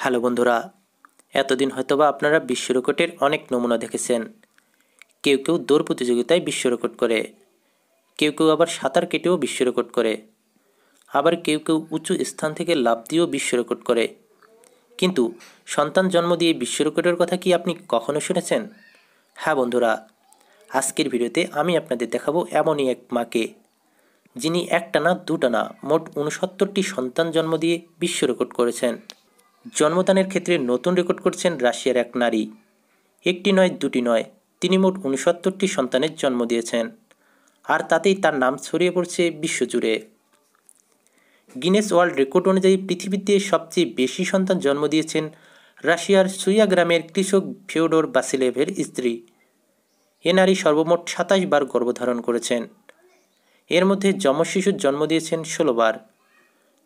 Hello বন্ধুরা, এতদিন হয়তোবা আপনারা বিশ্ব রেকর্ডের অনেক নমুনা দেখেছেন। কেউ কেউ দৌড় প্রতিযোগিতায় বিশ্ব রেকর্ড করে, কেউ কেউ আবার সাঁতার কেটেও বিশ্ব রেকর্ড করে, আবার কেউ কেউ উঁচু স্থান থেকে লাফ দিয়েও বিশ্ব রেকর্ড করে। কিন্তু সন্তান জন্ম দিয়ে বিশ্ব রেকর্ডের কথা কি আপনি কখনো শুনেছেন? হ্যাঁ বন্ধুরা, আজকের ভিডিওতে আমি আপনাদের দেখাবো এমনই এক মাকে, যিনি একটা না দুটা না মোট ৬৯টি সন্তান জন্ম দিয়ে বিশ্ব রেকর্ড করেছেন। জন্মদানের ক্ষেত্রে নতুন রেকর্ড করছেন রাশিয়ার এক নারী। একটি নয়, দুটি নয়, তিনি মোট ৬৯টি সন্তানের জন্ম দিয়েছেন, আর তাতেই তার নাম ছড়িয়ে পড়ছে বিশ্বজুড়ে। গিনেস ওয়ার্ল্ড রেকর্ড অনুযায়ী পৃথিবীতে সবচেয়ে বেশি সন্তান জন্ম দিয়েছেন রাশিয়ার সুইয়া গ্রামের কৃষক ফিওডর বাসিলেভের স্ত্রী। এ নারী সর্বমোট ২৭ বার গর্ভধারণ করেছেন। এর মধ্যে যমজ শিশুর জন্ম দিয়েছেন ১৬ বার,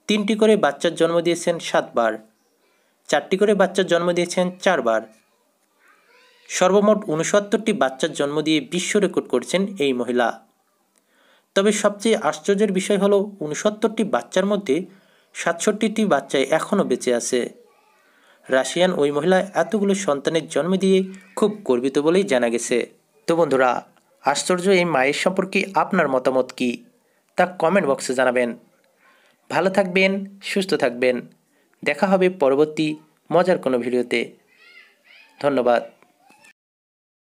৩টি করে বাচ্চার জন্ম দিয়েছেন ৭ বার, ৪টি করে বাচ্চার জন্ম দিয়েছেন ৪ বার। সর্বমোট ৬৯টি বাচ্চার জন্ম দিয়ে বিশ্ব রেকর্ড করছেন এই মহিলা। তবে সবচেয়ে আশ্চর্যের বিষয় হলো ৬৯টি বাচ্চার মধ্যে ৬৭টি বাচ্চাই এখনও বেঁচে আছে। রাশিয়ান ওই মহিলা এতগুলো সন্তানের জন্ম দিয়ে খুব গর্বিত বলেই জানা গেছে। তো বন্ধুরা, আশ্চর্য এই মায়ের সম্পর্কে আপনার মতামত কি তা কমেন্ট বক্সে জানাবেন। ভালো থাকবেন, সুস্থ থাকবেন। দেখা হবে পরবর্তী মজার কোনো ভিডিওতে। ধন্যবাদ।